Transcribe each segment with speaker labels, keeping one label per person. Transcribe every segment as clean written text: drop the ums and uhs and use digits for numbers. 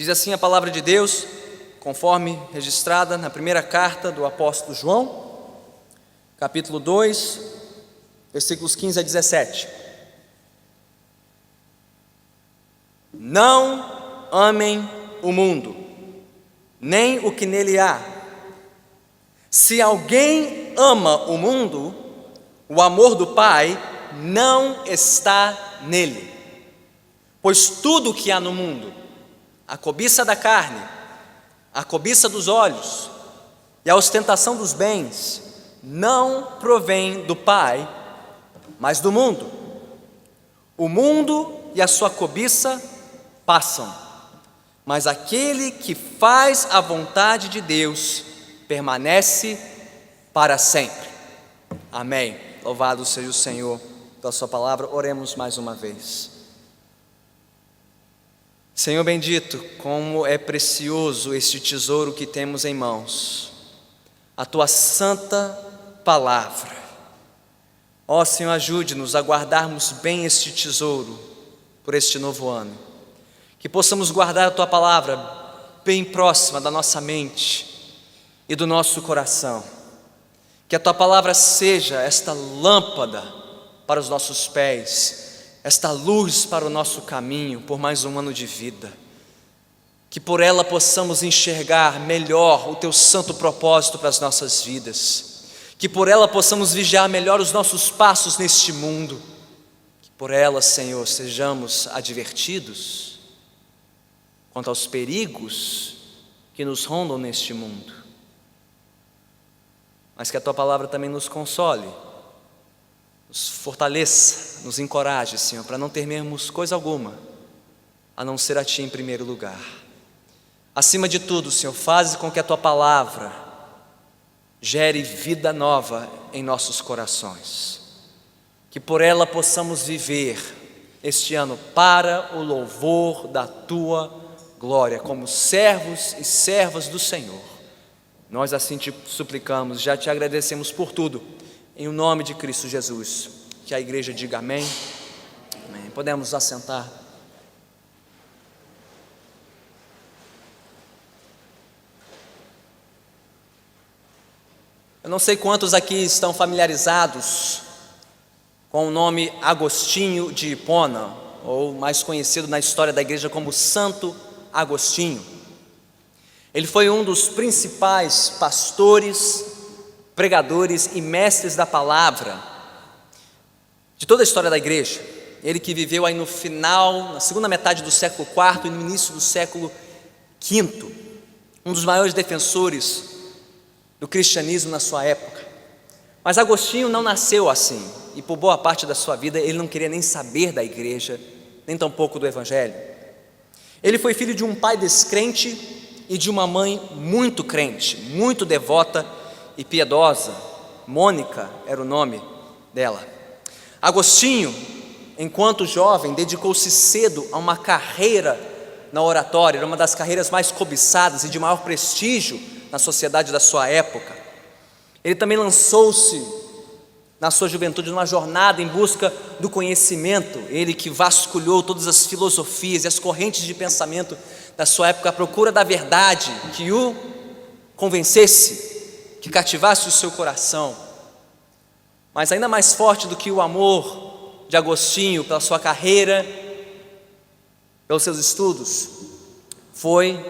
Speaker 1: Diz assim a palavra de Deus, conforme registrada na primeira carta do apóstolo João, capítulo 2, versículos 15 a 17. Não amem o mundo, nem o que nele há. Se alguém ama o mundo, o amor do Pai não está nele. Pois tudo o que há no mundo, a cobiça da carne, a cobiça dos olhos e a ostentação dos bens, não provém do Pai, mas do mundo. O mundo e a sua cobiça passam, mas aquele que faz a vontade de Deus permanece para sempre. Amém. Louvado seja o Senhor pela sua palavra. Oremos mais uma vez. Senhor bendito, como é precioso este tesouro que temos em mãos, a tua santa palavra. Ó Senhor, ajude-nos a guardarmos bem este tesouro por este novo ano, que possamos guardar a tua palavra bem próxima da nossa mente e do nosso coração, que a tua palavra seja esta lâmpada para os nossos pés, esta luz para o nosso caminho por mais um ano de vida, que por ela possamos enxergar melhor o teu santo propósito para as nossas vidas, que por ela possamos vigiar melhor os nossos passos neste mundo, que por ela, Senhor, sejamos advertidos quanto aos perigos que nos rondam neste mundo, mas que a tua palavra também nos console, nos fortaleça, nos encoraje, Senhor, para não temermos coisa alguma, a não ser a Ti em primeiro lugar. Acima de tudo, Senhor, faz com que a Tua palavra gere vida nova em nossos corações, que por ela possamos viver este ano para o louvor da Tua glória, como servos e servas do Senhor. Nós assim te suplicamos, já te agradecemos por tudo, em nome de Cristo Jesus. Que a igreja diga amém. Amém. Podemos nos assentar. Eu não sei quantos aqui estão familiarizados com o nome Agostinho de Hipona, ou mais conhecido na história da igreja como Santo Agostinho. Ele foi um dos principais pastores, pregadores e mestres da palavra de toda a história da igreja. Ele que viveu aí no final, na segunda metade do século IV e no início do século V, um dos maiores defensores do cristianismo na sua época. Mas Agostinho não nasceu assim, e por boa parte da sua vida ele não queria nem saber da igreja, nem tampouco do evangelho. Ele foi filho de um pai descrente e de uma mãe muito crente, muito devota e piedosa. Mônica era o nome dela. Agostinho, enquanto jovem, dedicou-se cedo a uma carreira na oratória, era uma das carreiras mais cobiçadas e de maior prestígio na sociedade da sua época. Ele também lançou-se na sua juventude numa jornada em busca do conhecimento, ele que vasculhou todas as filosofias e as correntes de pensamento da sua época à procura da verdade que o convencesse, que cativasse o seu coração. Mas ainda mais forte do que o amor de Agostinho pela sua carreira, pelos seus estudos, foi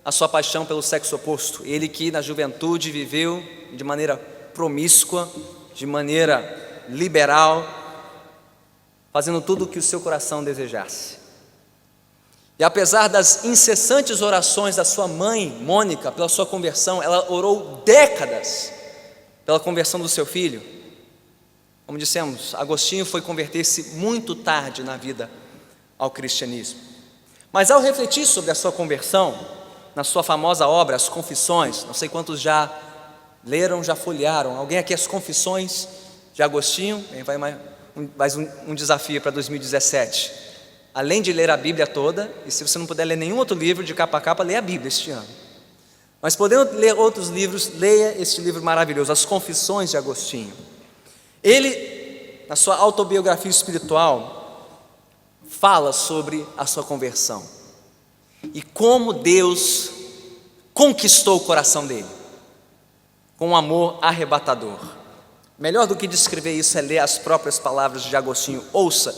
Speaker 1: a sua paixão pelo sexo oposto. Ele que na juventude viveu de maneira promíscua, de maneira liberal, fazendo tudo o que o seu coração desejasse. E apesar das incessantes orações da sua mãe, Mônica, pela sua conversão, ela orou décadas pela conversão do seu filho. Como dissemos, Agostinho foi converter-se muito tarde na vida ao cristianismo. Mas ao refletir sobre a sua conversão, na sua famosa obra, As Confissões, não sei quantos já leram, já folhearam. Alguém aqui As Confissões de Agostinho? Vai mais um desafio para 2017. Além de ler a Bíblia toda, e se você não puder ler nenhum outro livro de capa a capa, leia a Bíblia este ano. Mas podendo ler outros livros, leia este livro maravilhoso, As Confissões de Agostinho. Ele, na sua autobiografia espiritual, fala sobre a sua conversão. e como Deus conquistou o coração dele, com um amor arrebatador. Melhor do que descrever isso é ler as próprias palavras de Agostinho. Ouça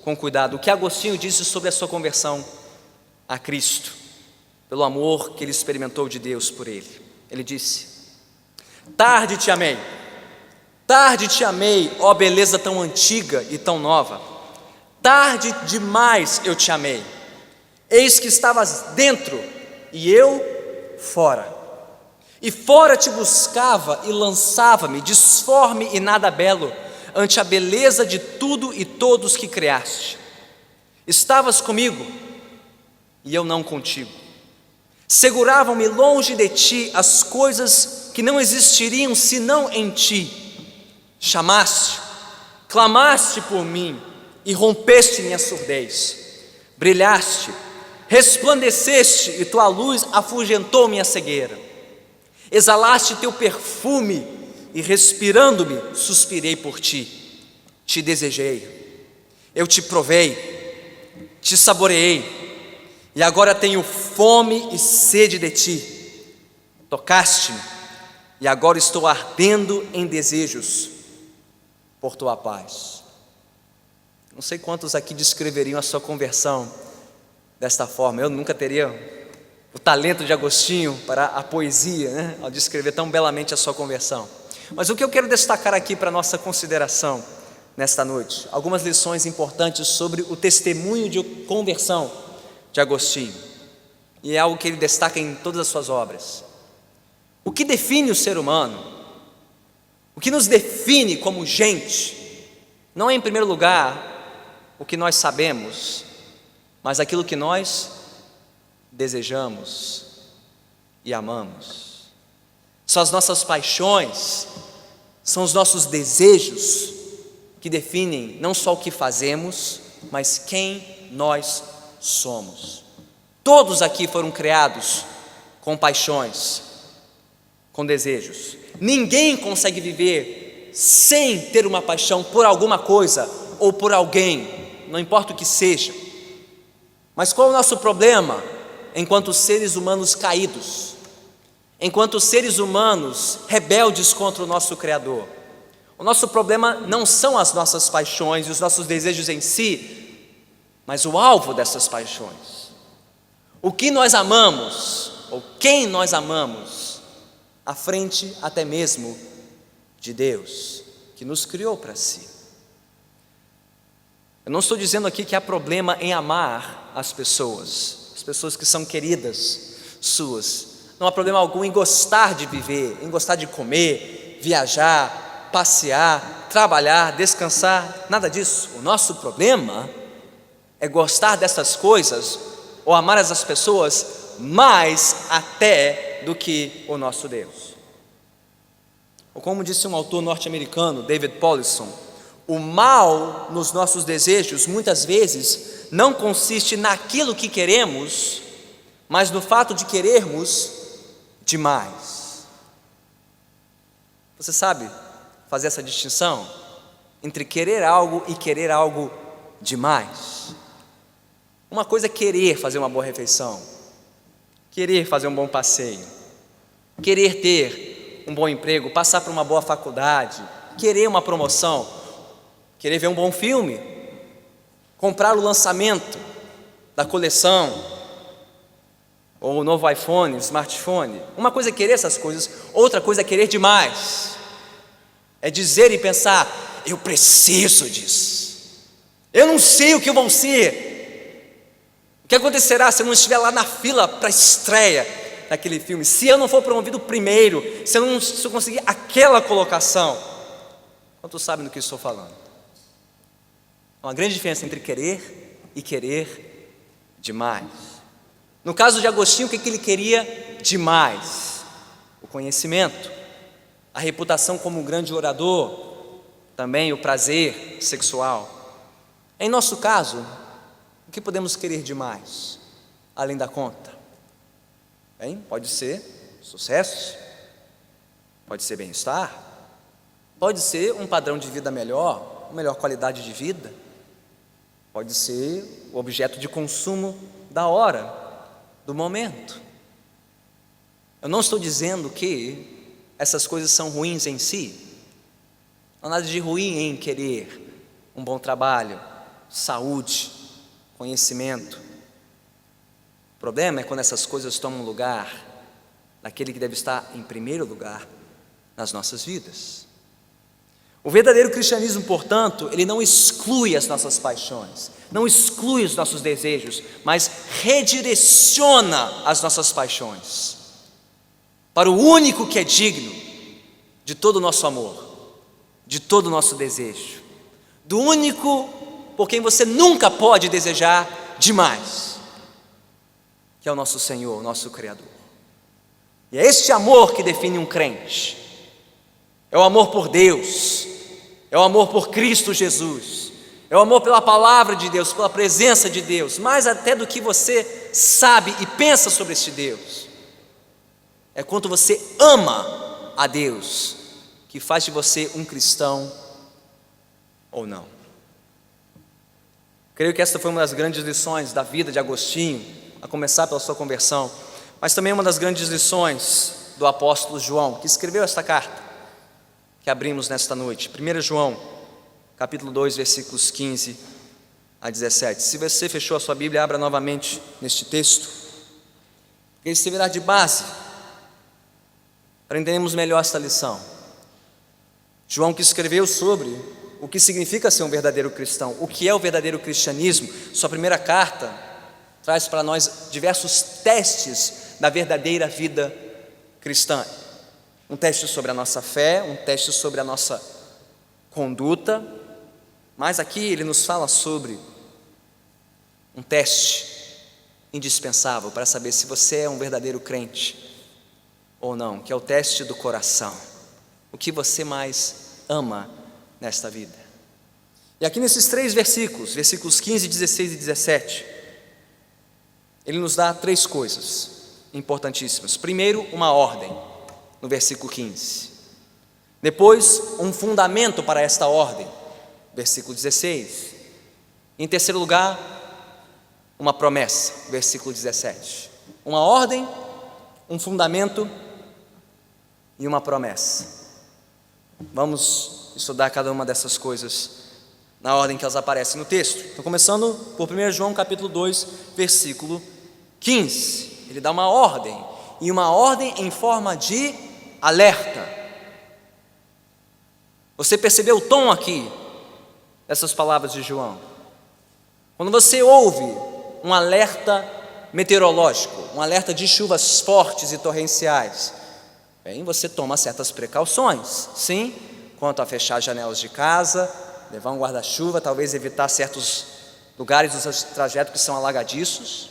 Speaker 1: com cuidado o que Agostinho disse sobre a sua conversão a Cristo, pelo amor que ele experimentou de Deus por ele. Ele disse: tarde te amei, ó beleza tão antiga e tão nova. Tarde demais eu te amei. Eis que estavas dentro e eu fora. E fora te buscava e lançava-me, disforme e nada belo, ante a beleza de tudo e todos que criaste. Estavas comigo e eu não contigo. Seguravam-me longe de ti as coisas que não existiriam senão em ti. Chamaste, clamaste por mim e rompeste minha surdez. Brilhaste, resplandeceste e tua luz afugentou minha cegueira. Exalaste teu perfume e respirando-me suspirei por ti. Te desejei, eu te provei, te saboreei e agora tenho fome e sede de ti. Tocaste-me e agora estou ardendo em desejos por tua paz. Não sei quantos aqui descreveriam a sua conversão desta forma. Eu nunca teria o talento de Agostinho para a poesia, né? Ao descrever tão belamente a sua conversão. Mas o que eu quero destacar aqui para a nossa consideração nesta noite, algumas lições importantes sobre o testemunho de conversão de Agostinho, e é algo que ele destaca em todas as suas obras. O que define o ser humano, o que nos define como gente, não é em primeiro lugar o que nós sabemos, mas aquilo que nós desejamos e amamos. São as nossas paixões, são os nossos desejos que definem não só o que fazemos, mas quem nós somos. Todos aqui foram criados com paixões, com desejos. Ninguém consegue viver sem ter uma paixão por alguma coisa ou por alguém, não importa o que seja. Mas qual é o nosso problema? Enquanto seres humanos caídos, enquanto seres humanos rebeldes contra o nosso Criador, o nosso problema não são as nossas paixões e os nossos desejos em si, mas o alvo dessas paixões. O que nós amamos, ou quem nós amamos, à frente até mesmo de Deus, que nos criou para si. Eu não estou dizendo aqui que há problema em amar as pessoas que são queridas suas. Não há problema algum em gostar de viver, em gostar de comer, viajar, passear, trabalhar, descansar, nada disso. O nosso problema é gostar dessas coisas ou amar essas pessoas mais até do que o nosso Deus. Ou como disse um autor norte-americano, David Powlison, o mal nos nossos desejos muitas vezes não consiste naquilo que queremos, mas no fato de querermos demais. Você sabe fazer essa distinção entre querer algo e querer algo demais? Uma coisa é querer fazer uma boa refeição, querer fazer um bom passeio, querer ter um bom emprego, passar por uma boa faculdade, querer uma promoção, querer ver um bom filme, comprar o lançamento da coleção, ou o novo iPhone, smartphone. Uma coisa é querer essas coisas, outra coisa é querer demais. É dizer e pensar: eu preciso disso, eu não sei o que vão ser, o que acontecerá se eu não estiver lá na fila para a estreia daquele filme, se eu não for promovido primeiro, se eu conseguir aquela colocação. Quantos sabem do que estou falando? Há uma grande diferença entre querer e querer demais. No caso de Agostinho, o que ele queria demais? O conhecimento, a reputação como um grande orador, também o prazer sexual. Em nosso caso, o que podemos querer demais, além da conta? Bem, pode ser sucesso, pode ser bem-estar, pode ser um padrão de vida melhor, uma melhor qualidade de vida, pode ser o objeto de consumo da hora, do momento. Eu não estou dizendo que essas coisas são ruins em si. Não há nada de ruim em querer um bom trabalho, saúde, conhecimento. O problema é quando essas coisas tomam lugar daquele que deve estar em primeiro lugar nas nossas vidas. O verdadeiro cristianismo, portanto, ele não exclui as nossas paixões, não exclui os nossos desejos, mas redireciona as nossas paixões para o único que é digno de todo o nosso amor, de todo o nosso desejo, do único por quem você nunca pode desejar demais, que é o nosso Senhor, o nosso Criador. E é este amor que define um crente. É o amor por Deus, é o amor por Cristo Jesus, é o amor pela palavra de Deus, pela presença de Deus, mais até do que você sabe e pensa sobre este Deus. É quanto você ama a Deus que faz de você um cristão ou não. Creio que esta foi uma das grandes lições da vida de Agostinho, a começar pela sua conversão, mas também uma das grandes lições do apóstolo João, que escreveu esta carta que abrimos nesta noite, 1 João, capítulo 2, versículos 15 a 17. Se você fechou a sua Bíblia, abra novamente neste texto, porque ele servirá de base para entendermos melhor esta lição. João, que escreveu sobre o que significa ser um verdadeiro cristão, o que é o verdadeiro cristianismo, sua primeira carta traz para nós diversos testes da verdadeira vida cristã. Um teste sobre a nossa fé, um teste sobre a nossa conduta, mas aqui ele nos fala sobre um teste indispensável para saber se você é um verdadeiro crente ou não, que é o teste do coração. O que você mais ama nesta vida? E aqui nesses 3 versículos, versículos 15, 16 e 17, ele nos dá 3 coisas importantíssimas. Primeiro, uma ordem, no versículo 15. Depois, um fundamento para esta ordem, versículo 16. Em terceiro lugar, uma promessa, versículo 17. Uma ordem, um fundamento e uma promessa. Vamos estudar cada uma dessas coisas na ordem que elas aparecem no texto. Então, começando por 1 João capítulo 2, versículo 15. Ele dá uma ordem, e uma ordem em forma de alerta. Você percebeu o tom aqui dessas palavras de João? Quando você ouve um alerta meteorológico, um alerta de chuvas fortes e torrenciais, bem, você toma certas precauções, sim, quanto a fechar as janelas de casa, levar um guarda-chuva, talvez evitar certos lugares dos trajetos que são alagadiços.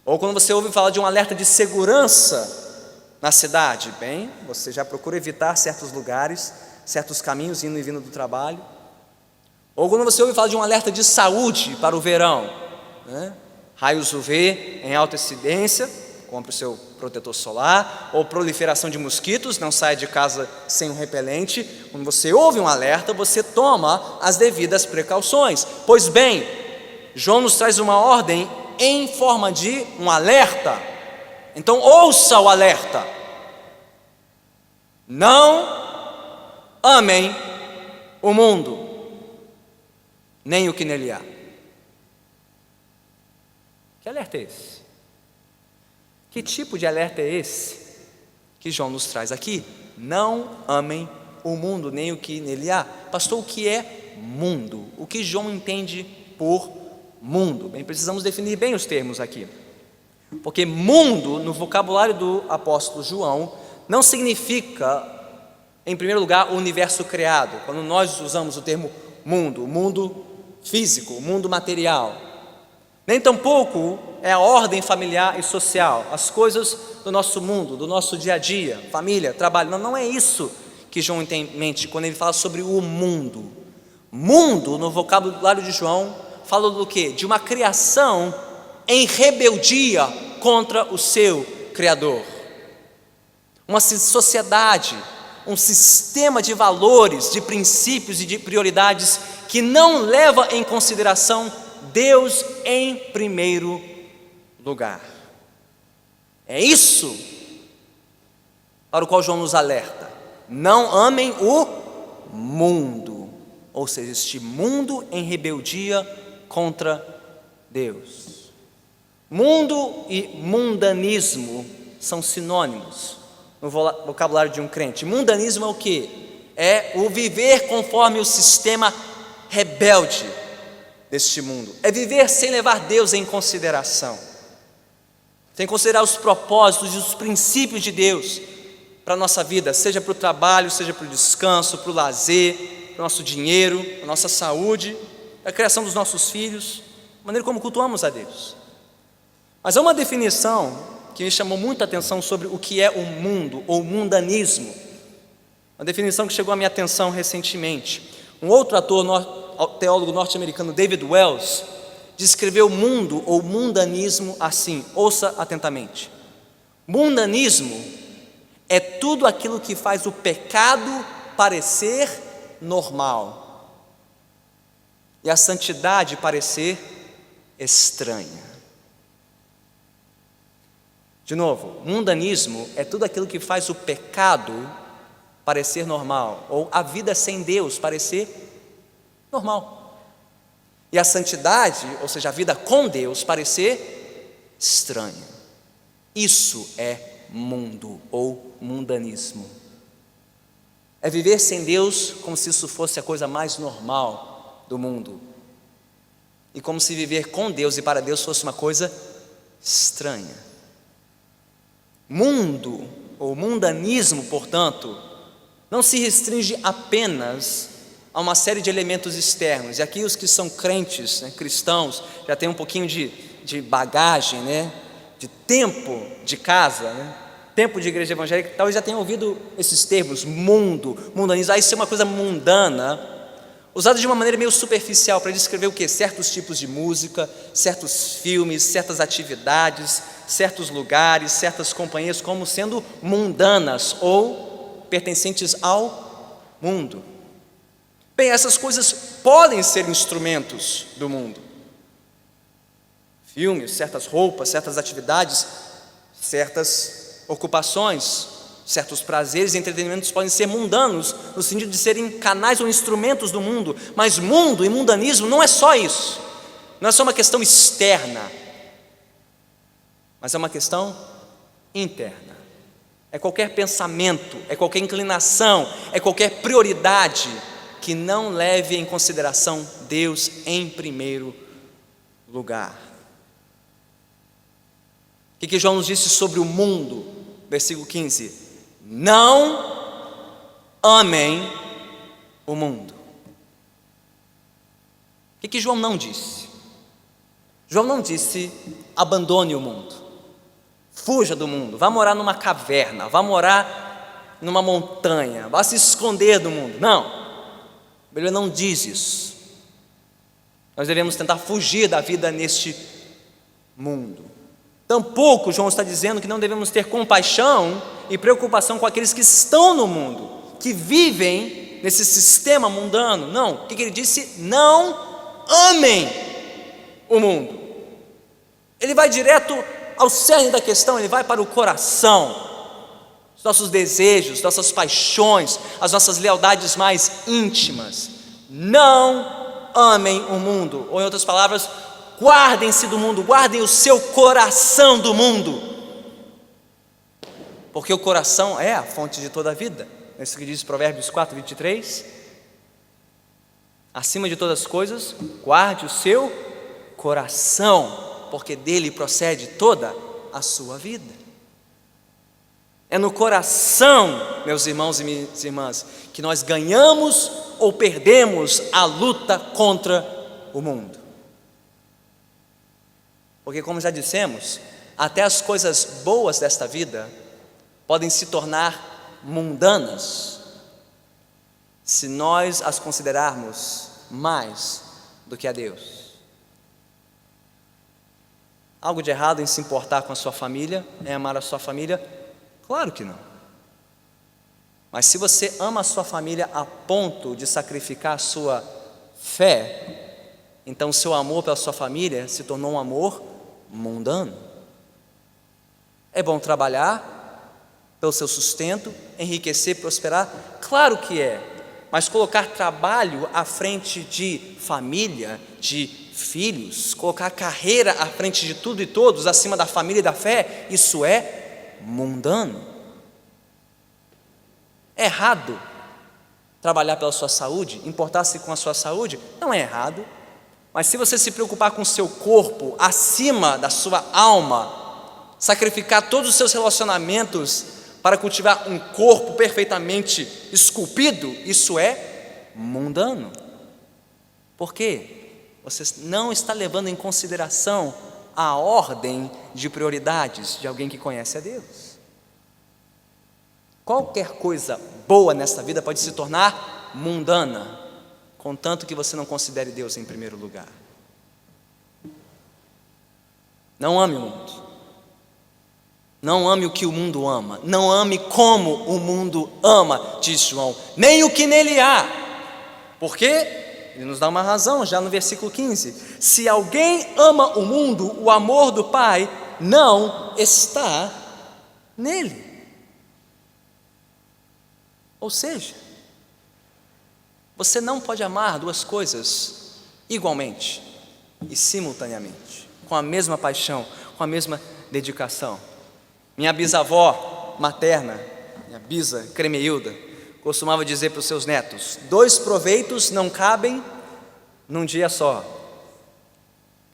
Speaker 1: Ou quando você ouve falar de um alerta de segurança na cidade, bem, você já procura evitar certos lugares, certos caminhos indo e vindo do trabalho. Ou quando você ouve falar de um alerta de saúde para o verão, né? Raios UV em alta incidência, compre o seu protetor solar. Ou proliferação de mosquitos, não saia de casa sem um repelente. Quando você ouve um alerta, você toma as devidas precauções. Pois bem, João nos traz uma ordem em forma de um alerta. Então ouça o alerta: não amem o mundo, nem o que nele há. Que alerta é esse? Que tipo de alerta é esse que João nos traz aqui? Não amem o mundo, nem o que nele há. Pastor, o que é mundo? O que João entende por mundo? Bem, precisamos definir bem os termos aqui, porque mundo, no vocabulário do apóstolo João, não significa, em primeiro lugar, o universo criado. Quando nós usamos o termo mundo, o mundo físico, o mundo material, nem tampouco é a ordem familiar e social, as coisas do nosso mundo, do nosso dia a dia, família, trabalho. Não é isso que João tem em mente quando ele fala sobre o mundo. Mundo, no vocabulário de João, fala do quê? De uma criação em rebeldia contra o seu Criador. Uma sociedade, um sistema de valores, de princípios e de prioridades que não leva em consideração Deus em primeiro lugar. É isso para o qual João nos alerta. Não amem o mundo, ou seja, este mundo em rebeldia contra Deus. Mundo e mundanismo são sinônimos no vocabulário de um crente. Mundanismo é o quê? É o viver conforme o sistema rebelde deste mundo. É viver sem levar Deus em consideração, sem considerar os propósitos e os princípios de Deus para a nossa vida, seja para o trabalho, seja para o descanso, para o lazer, para o nosso dinheiro, para a nossa saúde, para a criação dos nossos filhos, a maneira como cultuamos a Deus. Mas há uma definição que me chamou muita atenção sobre o que é o mundo, ou mundanismo. Uma definição que chegou à minha atenção recentemente. Um outro teólogo norte-americano, David Wells, descreveu o mundo ou mundanismo assim, ouça atentamente. Mundanismo é tudo aquilo que faz o pecado parecer normal e a santidade parecer estranha. De novo, mundanismo é tudo aquilo que faz o pecado parecer normal, ou a vida sem Deus parecer normal, e a santidade, ou seja, a vida com Deus, parecer estranha. Isso é mundo ou mundanismo. É viver sem Deus como se isso fosse a coisa mais normal do mundo, e como se viver com Deus e para Deus fosse uma coisa estranha. Mundo ou mundanismo, portanto, não se restringe apenas a uma série de elementos externos. E aqui os que são crentes, cristãos, já tem um pouquinho de bagagem, de tempo de casa, tempo de igreja evangélica, talvez já tenham ouvido esses termos, mundo, mundanismo. Isso é uma coisa mundana, usada de uma maneira meio superficial para descrever o quê? Certos tipos de música, certos filmes, certas atividades, certos lugares, certas companhias como sendo mundanas ou pertencentes ao mundo. Bem, essas coisas podem ser instrumentos do mundo. Filmes, certas roupas, certas atividades, certas ocupações, certos prazeres e entretenimentos podem ser mundanos, no sentido de serem canais ou instrumentos do mundo. Mas mundo e mundanismo não é só isso. Não é só uma questão externa, mas é uma questão interna. É qualquer pensamento, é qualquer inclinação, é qualquer prioridade que não leve em consideração Deus em primeiro lugar. O que João nos disse sobre o mundo? Versículo 15: não amem o mundo. O que João não disse? João não disse abandone o mundo, fuja do mundo, vá morar numa caverna, vá morar numa montanha, vá se esconder do mundo. Não, a Bíblia não diz isso. Nós devemos tentar fugir da vida neste mundo. Tampouco João está dizendo que não devemos ter compaixão e preocupação com aqueles que estão no mundo, que vivem nesse sistema mundano. Não, o que ele disse? Não amem o mundo. Ele vai direto ao cerne da questão, ele vai para o coração, os nossos desejos, nossas paixões, as nossas lealdades mais íntimas. Não amem o mundo, ou em outras palavras, guardem-se do mundo, guardem o seu coração do mundo, porque o coração é a fonte de toda a vida. É isso que diz Provérbios 4:23. Acima de todas as coisas, guarde o seu coração, porque dele procede toda a sua vida. É no coração, meus irmãos e minhas irmãs, que nós ganhamos ou perdemos a luta contra o mundo. Porque, como já dissemos, até as coisas boas desta vida podem se tornar mundanas se nós as considerarmos mais do que a Deus. Algo de errado em se importar com a sua família, em amar a sua família? Claro que não. Mas se você ama a sua família a ponto de sacrificar a sua fé, então o seu amor pela sua família se tornou um amor mundano. É bom trabalhar pelo seu sustento, enriquecer, prosperar? Claro que é. Mas colocar trabalho à frente de família, de filhos, colocar carreira à frente de tudo e todos, acima da família e da fé, isso é mundano. É errado trabalhar pela sua saúde, importar-se com a sua saúde? Não é errado. Mas se você se preocupar com o seu corpo acima da sua alma, sacrificar todos os seus relacionamentos para cultivar um corpo perfeitamente esculpido, isso é mundano. Por quê? Você não está levando em consideração a ordem de prioridades de alguém que conhece a Deus. Qualquer coisa boa nesta vida pode se tornar mundana, contanto que você não considere Deus em primeiro lugar. Não ame o mundo. Não ame o que o mundo ama. Não ame como o mundo ama, diz João. Nem o que nele há. Por quê? Ele nos dá uma razão já no versículo 15. Se alguém ama o mundo, o amor do Pai não está nele. Ou seja, você não pode amar duas coisas igualmente e simultaneamente, com a mesma paixão, com a mesma dedicação. Minha bisavó materna, minha bisa Cremeilda, costumava dizer para os seus netos: 2 proveitos não cabem num dia só.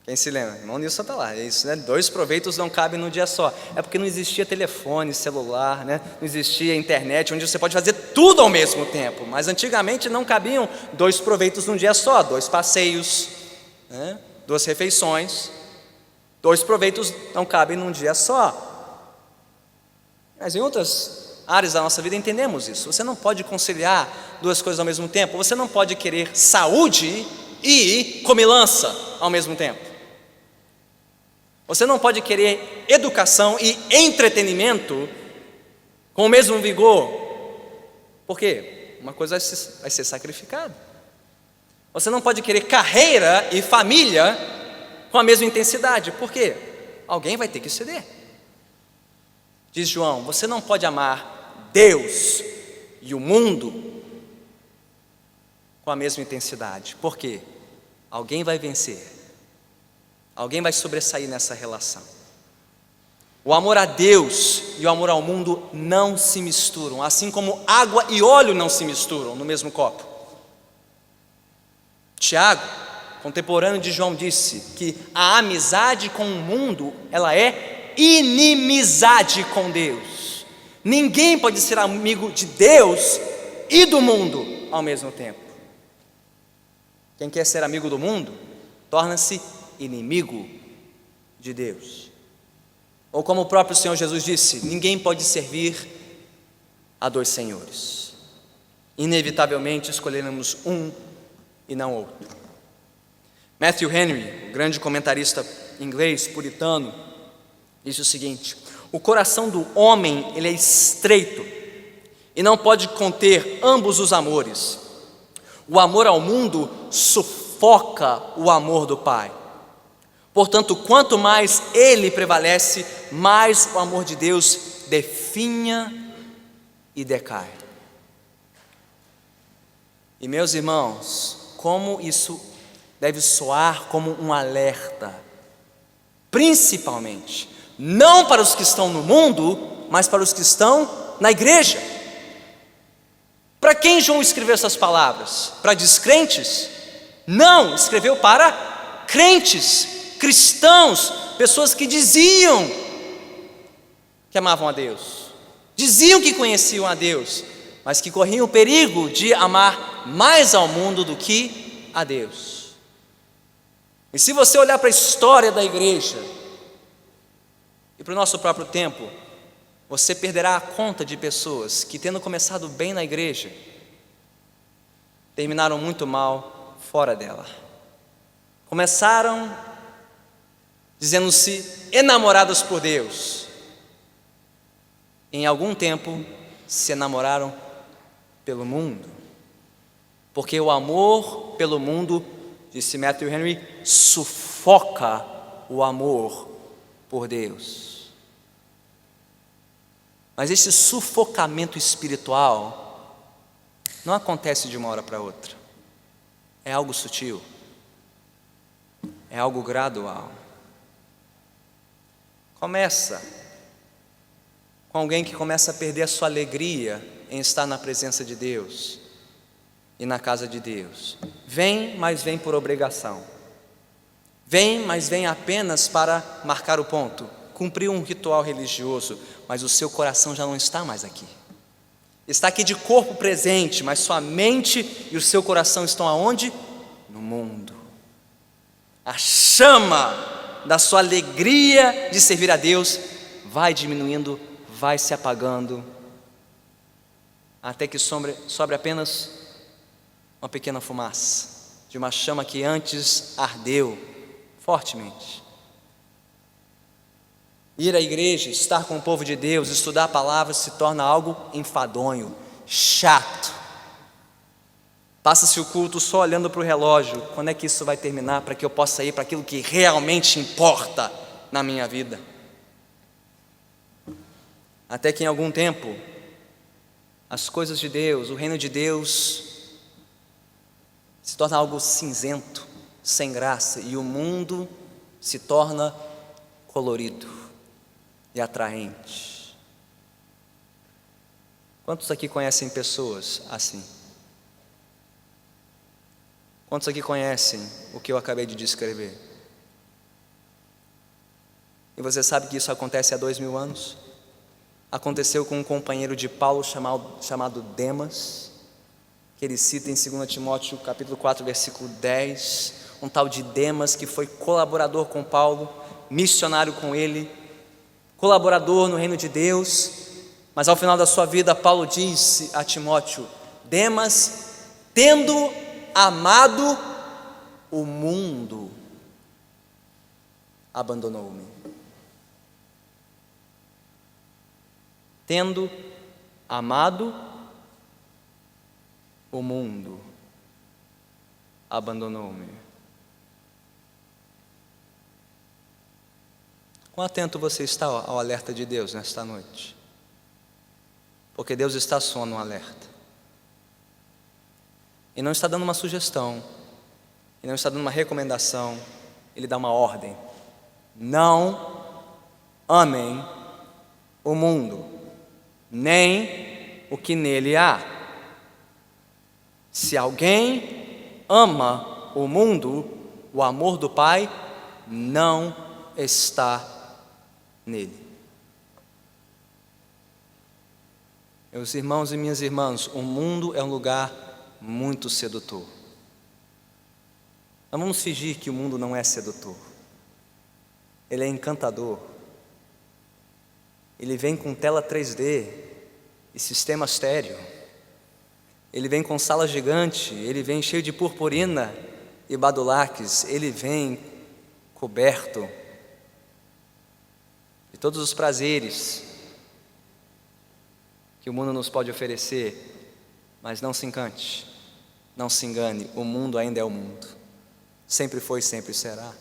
Speaker 1: Quem se lembra? Irmão Nilson está lá, é isso, né? 2 proveitos não cabem num dia só. É porque não existia telefone, celular, né? Não existia internet, onde você pode fazer tudo ao mesmo tempo. Mas antigamente não cabiam 2 proveitos num dia só, 2 passeios, né? 2 refeições. 2 proveitos não cabem num dia só. Mas em outras áreas da nossa vida entendemos isso. Você não pode conciliar 2 coisas ao mesmo tempo. Você não pode querer saúde e comilança ao mesmo tempo. Você não pode querer educação e entretenimento com o mesmo vigor. Por quê? Uma coisa vai ser sacrificada. Você não pode querer carreira e família com a mesma intensidade. Por quê? Alguém vai ter que ceder. Diz João: você não pode amar Deus e o mundo com a mesma intensidade. Por quê? Alguém vai vencer. Alguém vai sobressair nessa relação. O amor a Deus e o amor ao mundo não se misturam, assim como água e óleo não se misturam no mesmo copo. Tiago, contemporâneo de João, disse que a amizade com o mundo, ela é inimizade com Deus. Ninguém pode ser amigo de Deus e do mundo ao mesmo tempo. Quem quer ser amigo do mundo, torna-se inimigo de Deus. Ou como o próprio Senhor Jesus disse: ninguém pode servir a 2 senhores. Inevitavelmente escolheremos um e não outro. Matthew Henry, o grande comentarista inglês puritano, disse o seguinte: o coração do homem, ele é estreito e não pode conter ambos os amores. O amor ao mundo sufoca o amor do Pai. Portanto, quanto mais ele prevalece, mais o amor de Deus definha e decai. E meus irmãos, como isso deve soar como um alerta, principalmente não para os que estão no mundo, mas para os que estão na igreja. Para quem João escreveu essas palavras? Para descrentes? Não, escreveu para crentes, cristãos, pessoas que diziam que amavam a Deus, diziam que conheciam a Deus, mas que corriam o perigo de amar mais ao mundo do que a Deus. E se você olhar para a história da igreja e para o nosso próprio tempo, você perderá a conta de pessoas que, tendo começado bem na igreja, terminaram muito mal fora dela. Começaram dizendo-se enamorados por Deus. Em algum tempo se enamoraram pelo mundo, porque o amor pelo mundo, disse Matthew Henry, sufoca o amor por Deus. Mas esse sufocamento espiritual não acontece de uma hora para outra. É algo sutil. É algo gradual. Começa com alguém que começa a perder a sua alegria em estar na presença de Deus e na casa de Deus. Vem, mas vem por obrigação. Vem, mas vem apenas para marcar o ponto, cumprir um ritual religioso, mas o seu coração já não está mais aqui. Está aqui de corpo presente, mas sua mente e o seu coração estão aonde? No mundo. A chama da sua alegria de servir a Deus vai diminuindo, vai se apagando, até que sobre apenas uma pequena fumaça de uma chama que antes ardeu fortemente. Ir à igreja, estar com o povo de Deus, estudar a palavra se torna algo enfadonho, chato. Passa-se o culto só olhando para o relógio. Quando é que isso vai terminar para que eu possa ir para aquilo que realmente importa na minha vida? Até que em algum tempo as coisas de Deus, o reino de Deus se torna algo cinzento, sem graça, e o mundo se torna colorido e atraente. Quantos aqui conhecem pessoas assim? Quantos aqui conhecem o que eu acabei de descrever? E você sabe que isso acontece há 2000 anos? Aconteceu com um companheiro de Paulo chamado Demas, que ele cita em 2 Timóteo capítulo 4, versículo 10, um tal de Demas que foi colaborador com Paulo, missionário com ele, colaborador no reino de Deus, mas ao final da sua vida Paulo disse a Timóteo: Demas, tendo amado o mundo, abandonou-me. Tendo amado o mundo, abandonou-me. Quão atento você está ao alerta de Deus nesta noite? Porque Deus está soando um alerta. E não está dando uma sugestão, e não está dando uma recomendação, Ele dá uma ordem: não amem o mundo, nem o que nele há. Se alguém ama o mundo, o amor do Pai não está nele. Meus irmãos e minhas irmãs, o mundo é um lugar muito sedutor. Não vamos fingir que o mundo não é sedutor. Ele é encantador. Ele vem com tela 3D e sistema estéreo. Ele vem com sala gigante, ele vem cheio de purpurina e badulaques, ele vem coberto de todos os prazeres que o mundo nos pode oferecer, mas não se encante, não se engane, o mundo ainda é o mundo, sempre foi, sempre será.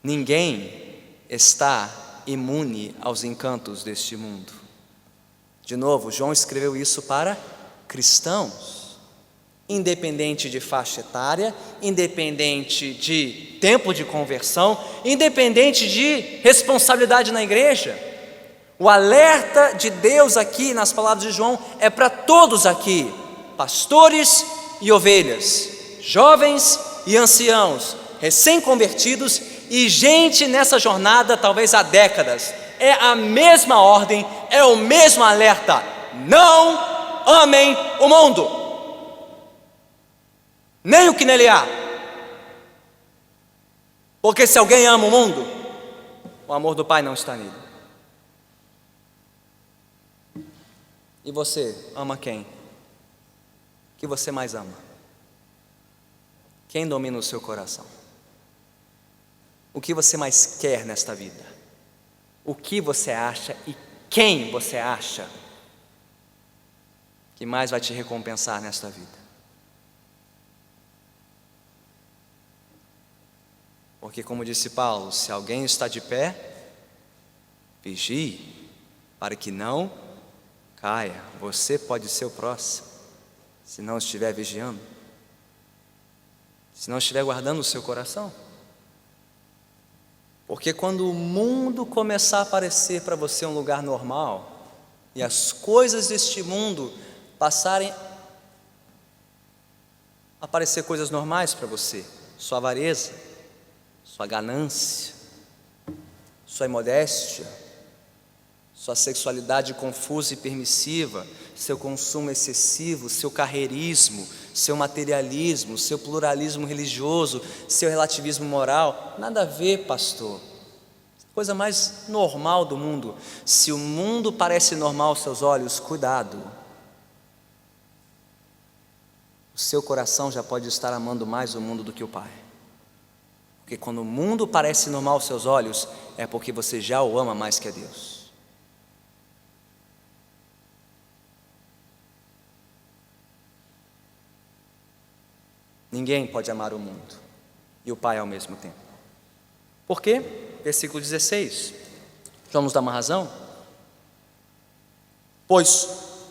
Speaker 1: Ninguém está imune aos encantos deste mundo. De novo, João escreveu isso para cristãos, independente de faixa etária, independente de tempo de conversão, independente de responsabilidade na igreja. O alerta de Deus aqui nas palavras de João é para todos aqui, pastores e ovelhas, jovens e anciãos, recém-convertidos e gente nessa jornada talvez há décadas. É a mesma ordem, é o mesmo alerta: não amem o mundo, nem o que nele há. Porque se alguém ama o mundo, o amor do Pai não está nele. E você ama quem? O que você mais ama? Quem domina o seu coração? O que você mais quer nesta vida? O que você acha e quem você acha que mais vai te recompensar nesta vida? Porque, como disse Paulo, se alguém está de pé, Vigie para que não caia. Você pode ser o próximo, se não estiver vigiando, se não estiver guardando o seu coração. Porque quando o mundo começar a parecer para você um lugar normal, e as coisas deste mundo passarem a parecer coisas normais para você, sua avareza, sua ganância, sua imodéstia, sua sexualidade confusa e permissiva, seu consumo excessivo, seu carreirismo, seu materialismo, seu pluralismo religioso, seu relativismo moral, nada a ver, pastor. Coisa mais normal do mundo. Se o mundo parece normal aos seus olhos, cuidado. O seu coração já pode estar amando mais o mundo do que o Pai. Porque quando o mundo parece normal aos seus olhos, é porque você já o ama mais que a Deus. Ninguém pode amar o mundo e o Pai ao mesmo tempo. Por quê? Versículo 16. Vamos dar uma razão? Pois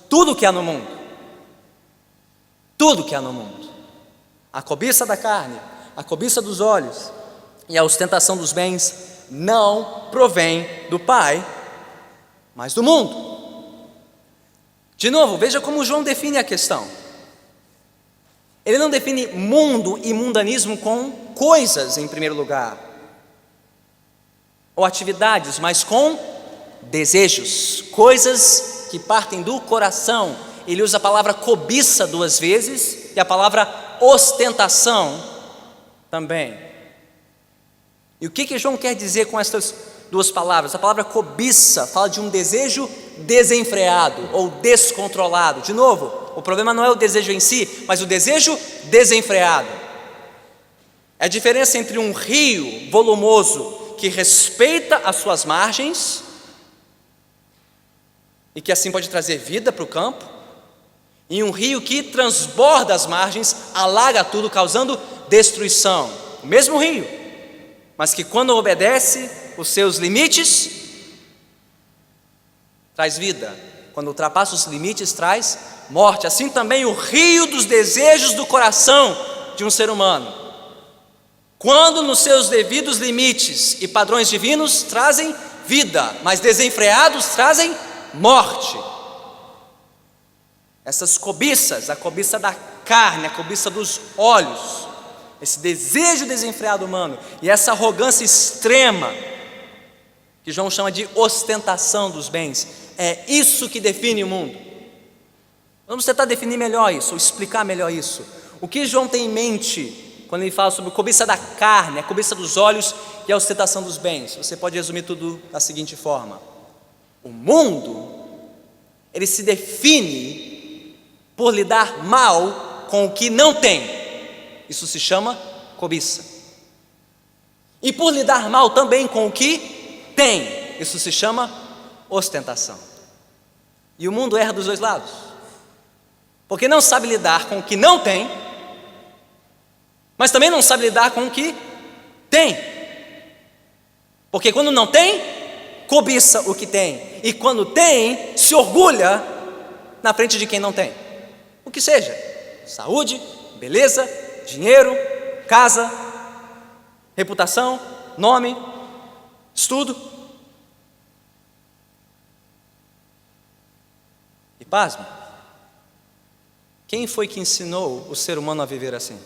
Speaker 1: tudo que há no mundo, a cobiça da carne, a cobiça dos olhos e a ostentação dos bens, não provém do Pai, mas do mundo. De novo, veja como João define a questão. Ele não define mundo e mundanismo com coisas em primeiro lugar, ou atividades, mas com desejos, coisas que partem do coração. Ele usa a palavra cobiça 2 vezes e a palavra ostentação também. E o que João quer dizer com essas 2 palavras? A palavra cobiça fala de um desejo desenfreado ou descontrolado. De novo, o problema não é o desejo em si, mas o desejo desenfreado. É a diferença entre um rio volumoso que respeita as suas margens e que assim pode trazer vida para o campo, e um rio que transborda as margens, alaga tudo, causando destruição. O mesmo rio, mas que quando obedece os seus limites, traz vida. Quando ultrapassa os limites, traz morte. Assim também o rio dos desejos do coração de um ser humano, quando nos seus devidos limites e padrões divinos, trazem vida, mas desenfreados trazem morte. Essas cobiças, a cobiça da carne, a cobiça dos olhos, esse desejo desenfreado humano e essa arrogância extrema, que João chama de ostentação dos bens, é isso que define o mundo. Vamos tentar definir melhor isso, ou explicar melhor isso. O que João tem em mente quando ele fala sobre a cobiça da carne, a cobiça dos olhos e a ostentação dos bens? Você pode resumir tudo da seguinte forma: o mundo, ele se define por lidar mal com o que não tem. Isso se chama cobiça. E por lidar mal também com o que tem. Isso se chama ostentação. E o mundo erra dos 2 lados, porque não sabe lidar com o que não tem, mas também não sabe lidar com o que tem. Porque quando não tem, cobiça o que tem, e quando tem, se orgulha na frente de quem não tem. O que seja: saúde, beleza, dinheiro, casa, reputação, nome, estudo. E pasme, quem foi que ensinou o ser humano a viver assim?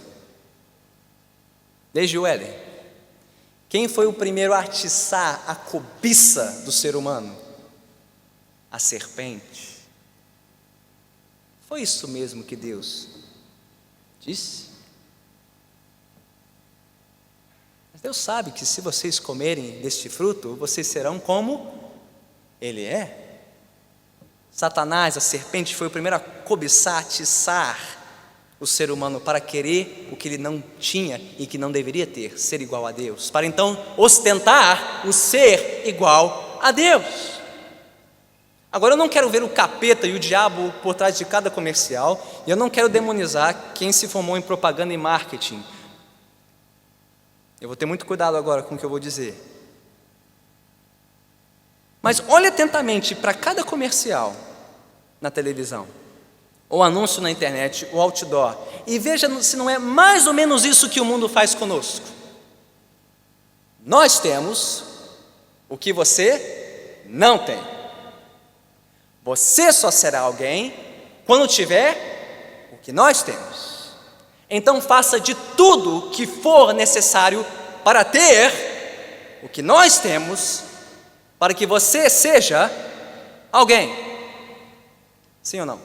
Speaker 1: Desde o Éden. Quem foi o primeiro a atiçar a cobiça do ser humano? A serpente. Foi isso mesmo que Deus disse. Mas Deus sabe que se vocês comerem deste fruto, vocês serão como Ele é. Satanás, a serpente, foi o primeiro a cobiçar, atiçar o ser humano para querer o que ele não tinha e que não deveria ter, ser igual a Deus, para então ostentar o ser igual a Deus. Agora, eu não quero ver o capeta e o diabo por trás de cada comercial, e eu não quero demonizar quem se formou em propaganda e marketing. Eu vou ter muito cuidado agora com o que eu vou dizer. Mas olhe atentamente para cada comercial na televisão, ou anúncio na internet, ou outdoor, e veja se não é mais ou menos isso que o mundo faz conosco. Nós temos o que você não tem. Você só será alguém quando tiver o que nós temos. Então faça de tudo que for necessário para ter o que nós temos, para que você seja alguém. Sim ou não?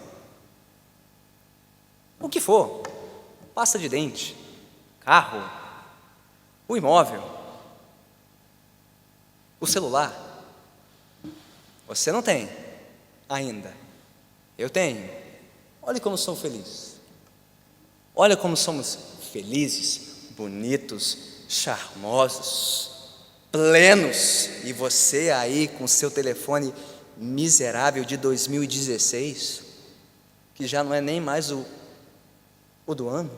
Speaker 1: O que for, pasta de dente, carro, o imóvel, o celular. Você não tem ainda. Eu tenho. Olha como sou feliz. Olha como somos felizes, bonitos, charmosos, plenos. E você aí com seu telefone miserável de 2016, que já não é nem mais o do ano.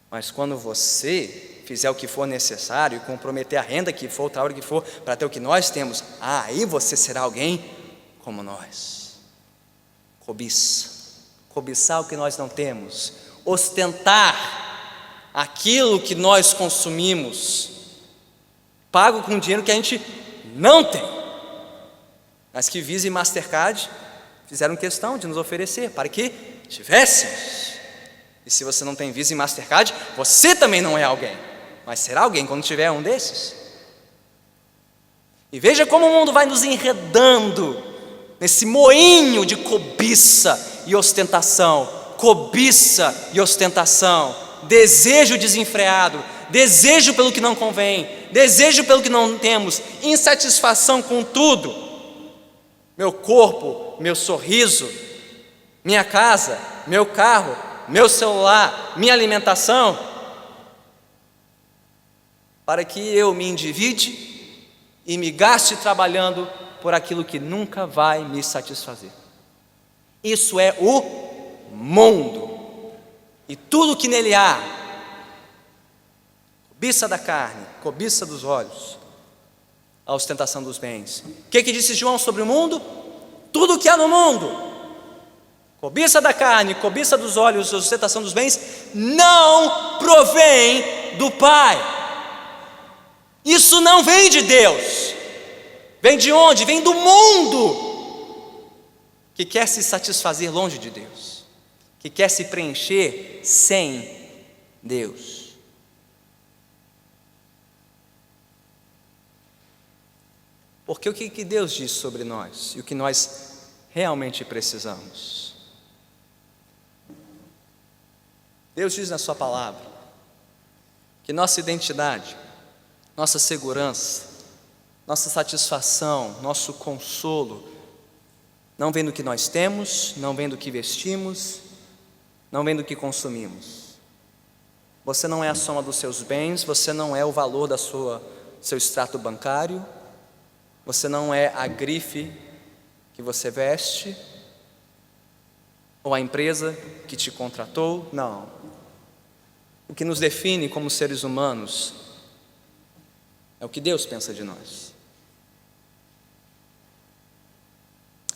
Speaker 1: Mas quando você fizer o que for necessário e comprometer a renda que for, outra hora que for, para ter o que nós temos, aí você será alguém como nós. Cobiçar o que nós não temos, ostentar aquilo que nós consumimos, pago com dinheiro que a gente não tem, mas que Visa e Mastercard fizeram questão de nos oferecer para que tivéssemos. E se você não tem Visa e Mastercard, você também não é alguém, mas será alguém quando tiver um desses. E veja como o mundo vai nos enredando nesse moinho de cobiça e ostentação, desejo desenfreado, desejo pelo que não convém, desejo pelo que não temos, insatisfação com tudo. Meu corpo, meu sorriso, minha casa, meu carro, meu celular, minha alimentação, para que eu me endivide e me gaste trabalhando por aquilo que nunca vai me satisfazer. Isso é o mundo, e tudo que nele há: cobiça da carne, cobiça dos olhos, a ostentação dos bens. O que disse João sobre o mundo? Tudo que há no mundo, cobiça da carne, cobiça dos olhos, ostentação dos bens, não provém do Pai. Isso não vem de Deus. Vem de onde? Vem do mundo, que quer se satisfazer longe de Deus, que quer se preencher sem Deus. Porque o que Deus diz sobre nós e o que nós realmente precisamos? Deus diz na sua palavra que nossa identidade, nossa segurança, nossa satisfação, nosso consolo não vem do que nós temos, não vem do que vestimos, não vem do que consumimos. Você não é a soma dos seus bens, você não é o valor da seu extrato bancário, você não é a grife que você veste, ou a empresa que te contratou. Não. O que nos define como seres humanos é o que Deus pensa de nós.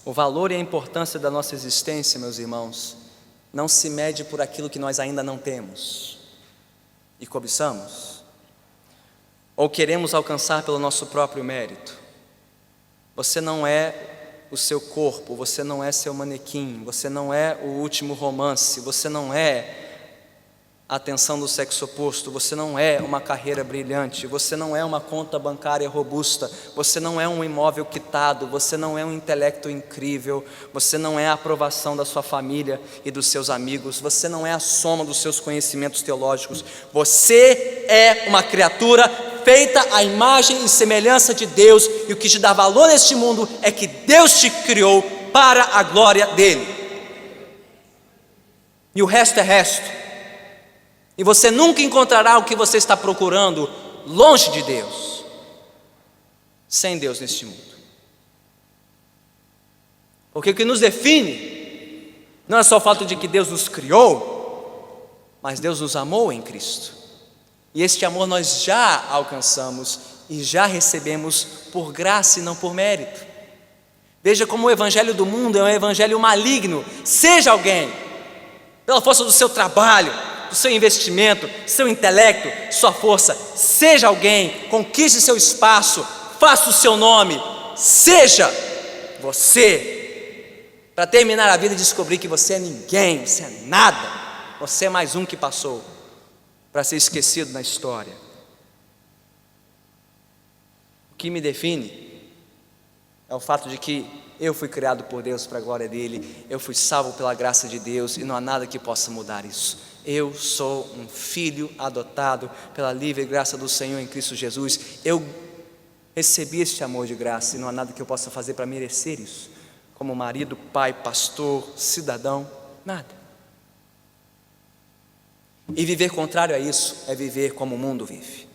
Speaker 1: O valor e a importância da nossa existência, meus irmãos, não se mede por aquilo que nós ainda não temos e cobiçamos, ou queremos alcançar pelo nosso próprio mérito. Você não é o seu corpo, você não é seu manequim, você não é o último romance, você não é a atenção do sexo oposto, você não é uma carreira brilhante, você não é uma conta bancária robusta, você não é um imóvel quitado, você não é um intelecto incrível, você não é a aprovação da sua família e dos seus amigos, você não é a soma dos seus conhecimentos teológicos, você é uma criatura feita à imagem e semelhança de Deus, e o que te dá valor neste mundo é que Deus te criou para a glória dele, e o resto é resto. E você nunca encontrará o que você está procurando longe de Deus, sem Deus neste mundo. Porque o que nos define não é só o fato de que Deus nos criou, mas Deus nos amou em Cristo. E este amor nós já alcançamos e já recebemos por graça e não por mérito. Veja como o evangelho do mundo é um evangelho maligno. Seja alguém, pela força do seu trabalho, do seu investimento, seu intelecto, sua força, seja alguém, conquiste seu espaço, faça o seu nome, seja você, para terminar a vida e descobrir que você é ninguém, você é nada, você é mais um que passou para ser esquecido na história. O que me define é o fato de que eu fui criado por Deus para a glória dele, eu fui salvo pela graça de Deus e não há nada que possa mudar isso. Eu sou um filho adotado pela livre graça do Senhor em Cristo Jesus. Eu recebi este amor de graça e não há nada que eu possa fazer para merecer isso, como marido, pai, pastor, cidadão, nada. E viver contrário a isso é viver como o mundo vive,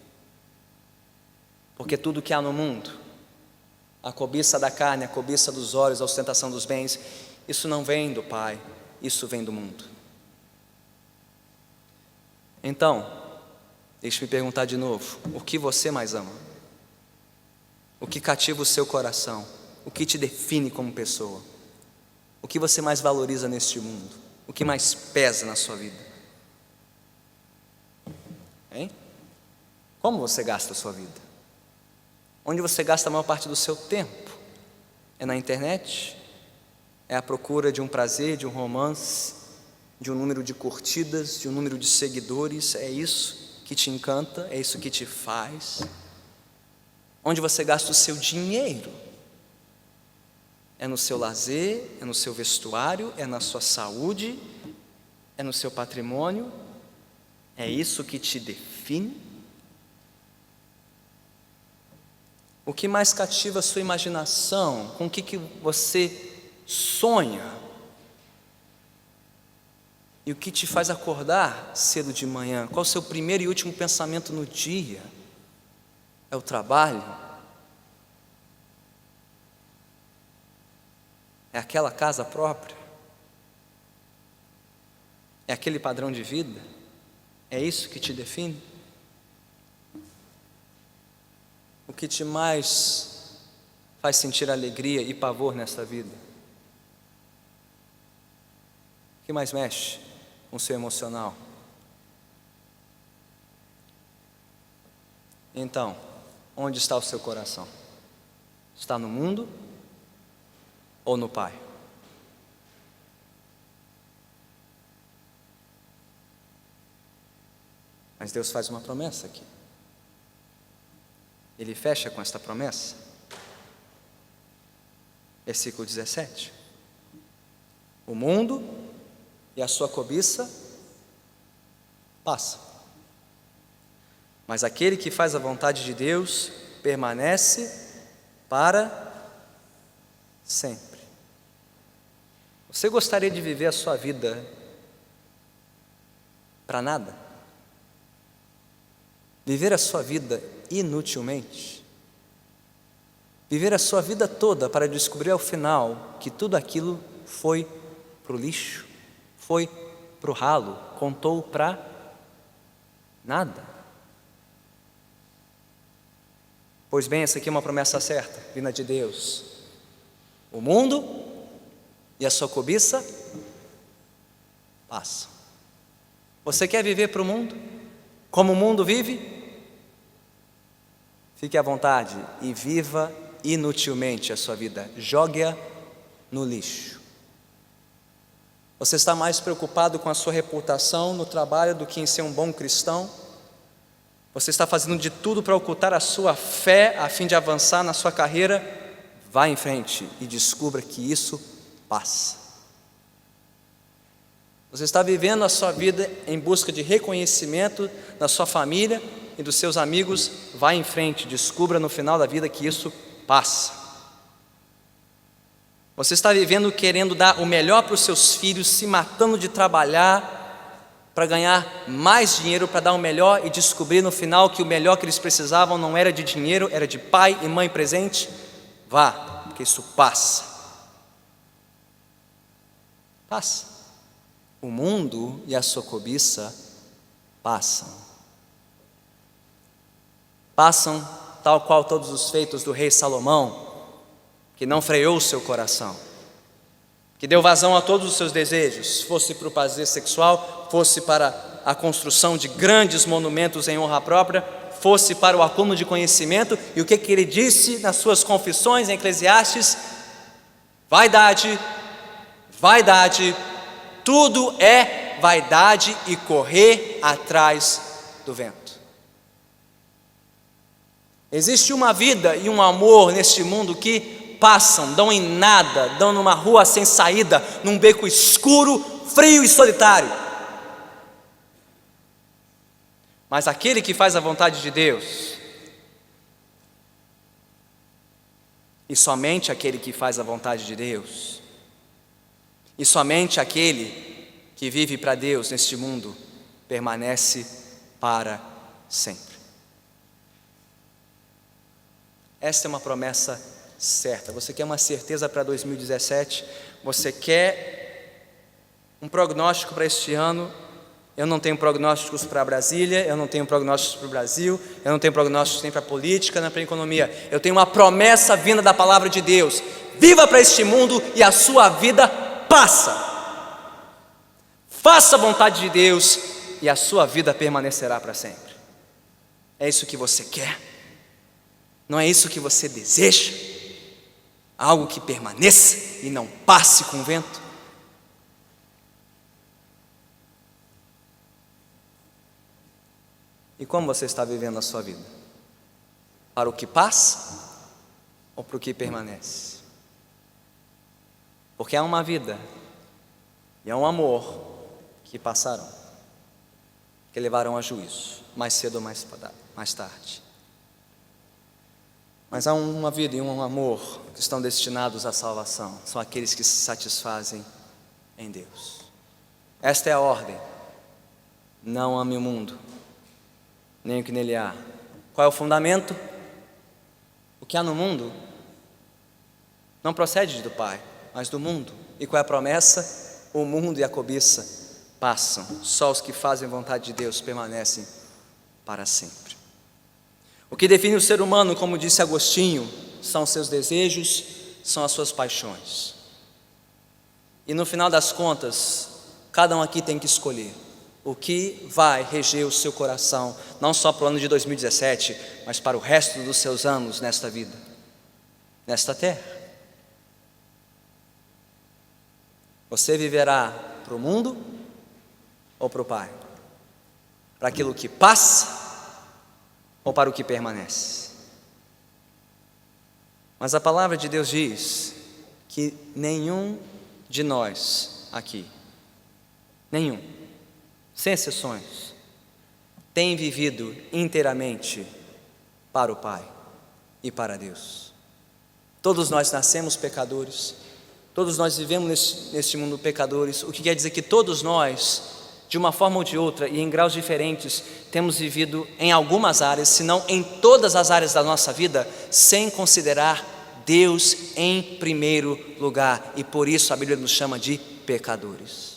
Speaker 1: porque tudo que há no mundo, a cobiça da carne, a cobiça dos olhos, a ostentação dos bens, isso não vem do Pai, isso vem do mundo. Então, deixe-me perguntar de novo: o que você mais ama? O que cativa o seu coração? O que te define como pessoa? O que você mais valoriza neste mundo? O que mais pesa na sua vida? Hein? Como você gasta a sua vida? Onde você gasta a maior parte do seu tempo? É na internet? É à procura de um prazer, de um romance, de um número de curtidas, de um número de seguidores? É isso que te encanta? É isso que te faz? Onde você gasta o seu dinheiro? É no seu lazer? É no seu vestuário? É na sua saúde? É no seu patrimônio? É isso que te define? O que mais cativa a sua imaginação? Com o que você sonha? E o que te faz acordar cedo de manhã? Qual o seu primeiro e último pensamento no dia? É o trabalho? É aquela casa própria? É aquele padrão de vida? É isso que te define? O que te mais faz sentir alegria e pavor nesta vida? O que mais mexe com o seu emocional? Então, onde está o seu coração? Está no mundo ou no Pai? Mas Deus faz uma promessa aqui. Ele fecha com esta promessa. Versículo 17: o mundo e a sua cobiça passam, mas aquele que faz a vontade de Deus permanece para sempre. Você gostaria de viver a sua vida para nada? Viver a sua vida inutilmente? Viver a sua vida toda para descobrir ao final que tudo aquilo foi para o lixo, foi para o ralo, contou para nada? Pois bem, essa aqui é uma promessa certa, vinda de Deus. O mundo e a sua cobiça passam. Você quer viver para o mundo? Como o mundo vive? Fique à vontade e viva inutilmente a sua vida. Jogue-a no lixo. Você está mais preocupado com a sua reputação no trabalho do que em ser um bom cristão? Você está fazendo de tudo para ocultar a sua fé a fim de avançar na sua carreira? Vá em frente e descubra que isso passa. Você está vivendo a sua vida em busca de reconhecimento da sua família e dos seus amigos? Vá em frente, descubra no final da vida que isso passa. Você está vivendo querendo dar o melhor para os seus filhos, se matando de trabalhar para ganhar mais dinheiro, para dar o melhor e descobrir no final que o melhor que eles precisavam não era de dinheiro, era de pai e mãe presente? Vá, porque isso passa. Passa. O mundo e a sua cobiça passam. Passam tal qual todos os feitos do rei Salomão, que não freou o seu coração, que deu vazão a todos os seus desejos, fosse para o prazer sexual, fosse para a construção de grandes monumentos em honra própria, fosse para o acúmulo de conhecimento. E o que ele disse nas suas confissões em Eclesiastes? Vaidade, vaidade, tudo é vaidade e correr atrás do vento. Existe uma vida e um amor neste mundo que passam, dão em nada, dão numa rua sem saída, num beco escuro, frio e solitário. Mas aquele que faz a vontade de Deus, e somente aquele que faz a vontade de Deus, e somente aquele que vive para Deus neste mundo, permanece para sempre. Esta é uma promessa certa. Você quer uma certeza para 2017? Você quer um prognóstico para este ano? Eu não tenho prognósticos para Brasília, eu não tenho prognósticos para o Brasil, eu não tenho prognósticos nem para a política, nem para a economia. Eu tenho uma promessa vinda da palavra de Deus. Viva para este mundo e a sua vida passa. Faça a vontade de Deus e a sua vida permanecerá para sempre. É isso que você quer? Não é isso que você deseja? Algo que permaneça e não passe com o vento? E como você está vivendo a sua vida? Para o que passa ou para o que permanece? Porque há uma vida e há um amor que passarão, que levarão a juízo, mais cedo ou mais tarde. Mas há uma vida e um amor que estão destinados à salvação, são aqueles que se satisfazem em Deus. Esta é a ordem: não ame o mundo, nem o que nele há. Qual é o fundamento? O que há no mundo não procede do Pai, mas do mundo. E qual é a promessa? O mundo e a cobiça passam, só os que fazem a vontade de Deus permanecem para sempre. O que define o ser humano, como disse Agostinho, são seus desejos, são as suas paixões. E no final das contas, cada um aqui tem que escolher o que vai reger o seu coração, não só para o ano de 2017, mas para o resto dos seus anos nesta vida, nesta terra. Você viverá para o mundo ou para o Pai? Para aquilo que passa ou para o que permanece? Mas a palavra de Deus diz que nenhum de nós aqui, nenhum, sem exceções, tem vivido inteiramente para o Pai e para Deus. Todos nós nascemos pecadores, todos nós vivemos neste mundo pecadores, o que quer dizer que todos nós, de uma forma ou de outra e em graus diferentes, temos vivido em algumas áreas, se não em todas as áreas da nossa vida, sem considerar Deus em primeiro lugar, e por isso a Bíblia nos chama de pecadores.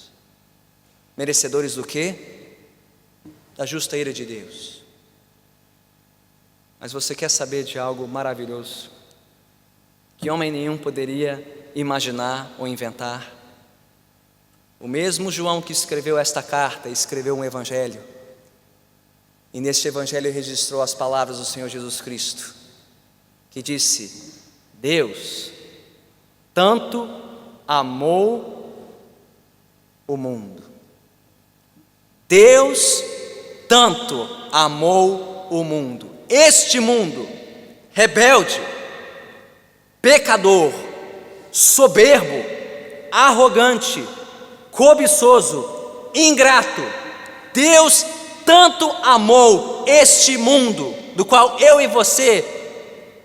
Speaker 1: Merecedores do quê? Da justa ira de Deus. Mas você quer saber de algo maravilhoso, que homem nenhum poderia imaginar ou inventar? O mesmo João que escreveu esta carta, escreveu um evangelho, e neste evangelho registrou as palavras do Senhor Jesus Cristo, que disse: Deus tanto amou o mundo. Deus tanto amou o mundo. Este mundo rebelde, pecador, soberbo, arrogante, cobiçoso, ingrato. Deus tanto amou este mundo, do qual eu e você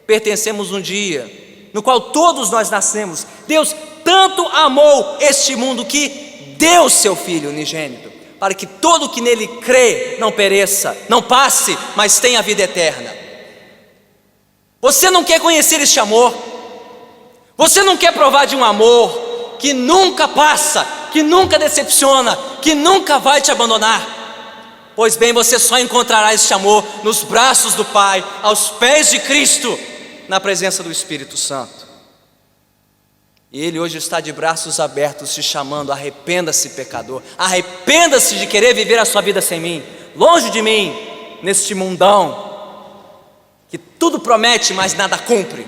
Speaker 1: pertencemos um dia, no qual todos nós nascemos. Deus tanto amou este mundo que deu seu Filho unigênito, para que todo que nele crê não pereça, não passe, mas tenha a vida eterna. Você não quer conhecer este amor? Você não quer provar de um amor que nunca passa, que nunca decepciona, que nunca vai te abandonar? Pois bem, você só encontrará este amor nos braços do Pai, aos pés de Cristo, na presença do Espírito Santo. E Ele hoje está de braços abertos te chamando: arrependa-se, pecador, arrependa-se de querer viver a sua vida sem mim, longe de mim, neste mundão que tudo promete, mas nada cumpre.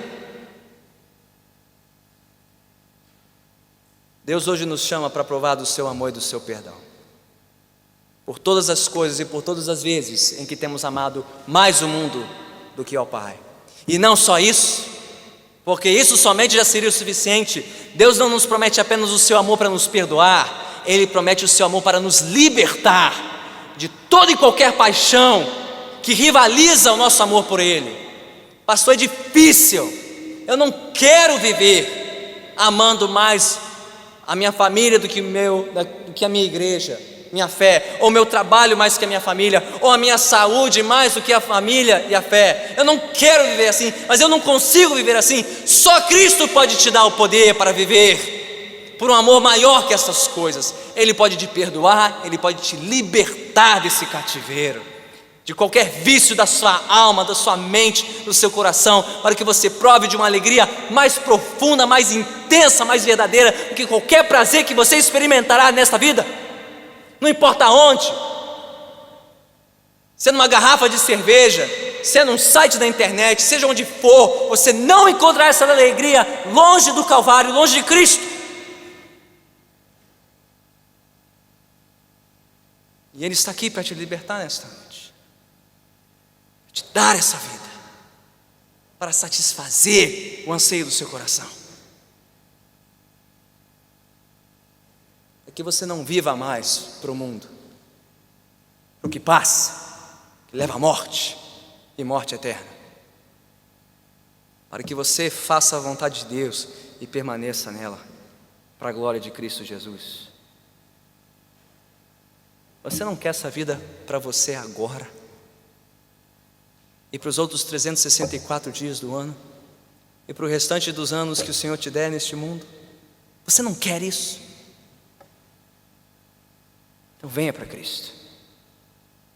Speaker 1: Deus hoje nos chama para provar do seu amor e do seu perdão, por todas as coisas e por todas as vezes em que temos amado mais o mundo do que ao Pai. E não só isso, porque isso somente já seria o suficiente. Deus não nos promete apenas o seu amor para nos perdoar, Ele promete o seu amor para nos libertar de toda e qualquer paixão que rivaliza o nosso amor por Ele. Pastor, é difícil, eu não quero viver amando mais a minha família do que a minha igreja, minha fé, ou meu trabalho mais que a minha família, ou a minha saúde mais do que a família e a fé. Eu não quero viver assim, mas eu não consigo viver assim. Só Cristo pode te dar o poder para viver por um amor maior que essas coisas. Ele pode te perdoar, Ele pode te libertar desse cativeiro, de qualquer vício da sua alma, da sua mente, do seu coração, para que você prove de uma alegria mais profunda, mais intensa, mais verdadeira do que qualquer prazer que você experimentará nesta vida. Não importa onde, se é numa garrafa de cerveja, se é num site da internet, seja onde for, você não encontrará essa alegria longe do Calvário, longe de Cristo. E Ele está aqui para te libertar nesta noite, te dar essa vida, para satisfazer o anseio do seu coração. É que você não viva mais para o mundo, para o que passa, que leva à morte e morte eterna, para que você faça a vontade de Deus e permaneça nela, para a glória de Cristo Jesus. Você não quer essa vida para você agora e para os outros 364 dias do ano e para o restante dos anos que o Senhor te der neste mundo? Você não quer isso? Então venha para Cristo,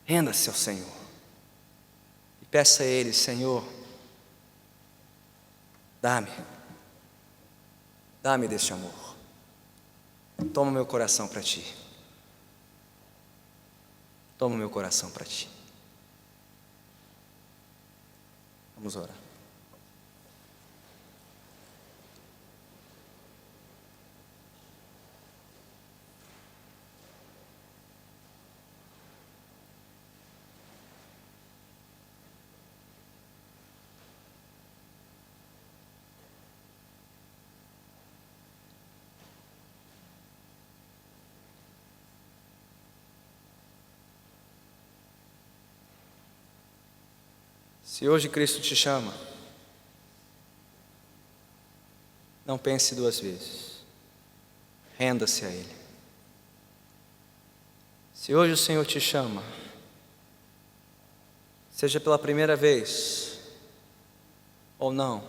Speaker 1: renda-se ao Senhor e peça a Ele: Senhor, dá-me deste amor, toma meu coração para Ti, toma meu coração para Ti. Vamos orar. Se hoje Cristo te chama, não pense duas vezes, renda-se a Ele. Se hoje o Senhor te chama, seja pela primeira vez ou não,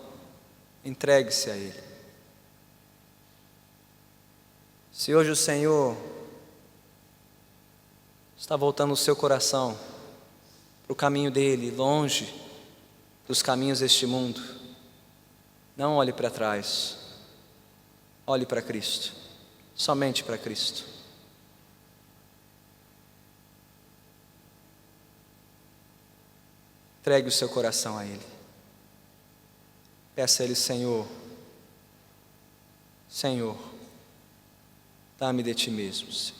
Speaker 1: entregue-se a Ele. Se hoje o Senhor está voltando o seu coração para o caminho dele, longe dos caminhos deste mundo, não olhe para trás, olhe para Cristo, somente para Cristo. Entregue o seu coração a Ele, peça a Ele: Senhor, Senhor, dá-me de Ti mesmo, Senhor,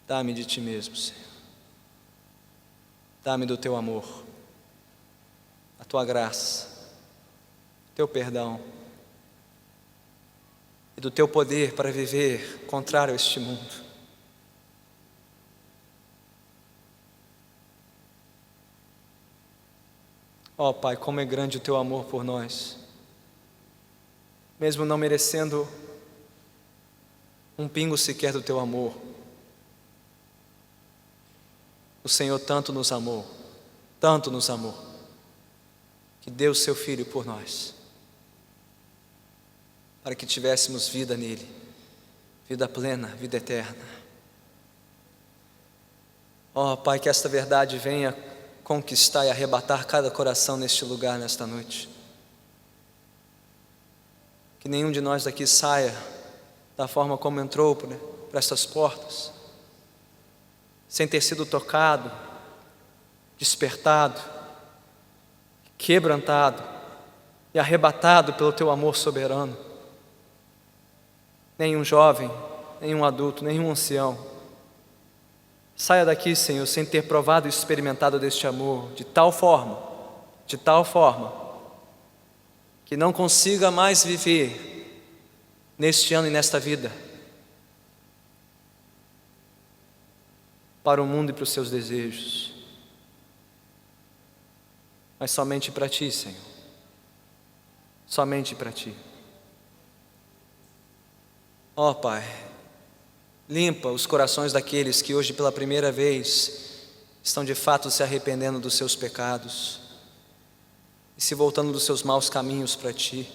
Speaker 1: dá-me de Ti mesmo, Senhor, dá-me do Teu amor, a Tua graça, Teu perdão e do Teu poder para viver contrário a este mundo. Ó Pai, como é grande o Teu amor por nós, mesmo não merecendo um pingo sequer do Teu amor, o Senhor tanto nos amou, que deu o Seu Filho por nós, para que tivéssemos vida nele, vida plena, vida eterna. Ó Pai, que esta verdade venha conquistar e arrebatar cada coração neste lugar, nesta noite. Que nenhum de nós daqui saia da forma como entrou por estas portas, sem ter sido tocado, despertado, quebrantado e arrebatado pelo Teu amor soberano. Nenhum jovem, nenhum adulto, nenhum ancião saia daqui, Senhor, sem ter provado e experimentado deste amor de tal forma, que não consiga mais viver neste ano e nesta vida para o mundo e para os seus desejos, mas somente para Ti, Senhor, somente para Ti. Ó Pai, limpa os corações daqueles que hoje pela primeira vez estão de fato se arrependendo dos seus pecados e se voltando dos seus maus caminhos para Ti.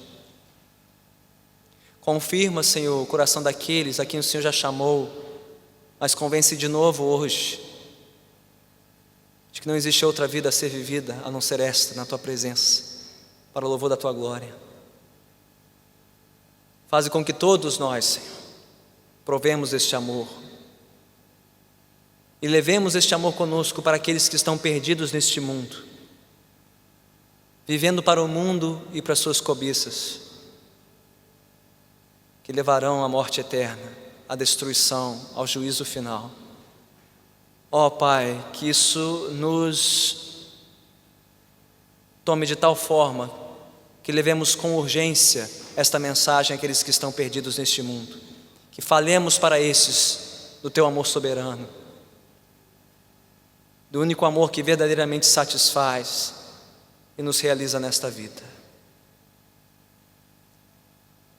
Speaker 1: Confirma, Senhor, o coração daqueles a quem o Senhor já chamou, mas convence de novo hoje de que não existe outra vida a ser vivida a não ser esta, na Tua presença, para o louvor da Tua glória. Faze com que todos nós, Senhor, provemos este amor e levemos este amor conosco para aqueles que estão perdidos neste mundo, vivendo para o mundo e para as suas cobiças, que levarão à morte eterna, à destruição, ao juízo final. Ó Pai, que isso nos tome de tal forma que levemos com urgência esta mensagem àqueles que estão perdidos neste mundo, que falemos para esses do Teu amor soberano, do único amor que verdadeiramente satisfaz e nos realiza nesta vida.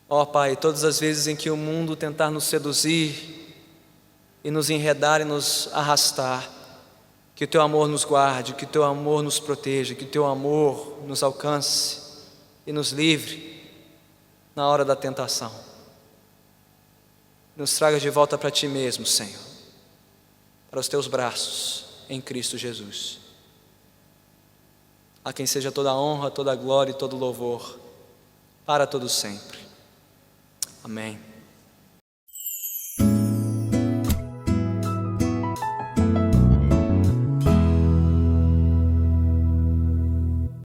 Speaker 1: Ó Pai, todas as vezes em que o mundo tentar nos seduzir e nos enredar e nos arrastar, que o Teu amor nos guarde, que o Teu amor nos proteja, que o Teu amor nos alcance e nos livre na hora da tentação. Nos traga de volta para Ti mesmo, Senhor, para os Teus braços em Cristo Jesus. A quem seja toda a honra, toda a glória e todo o louvor, para todo sempre. Amém.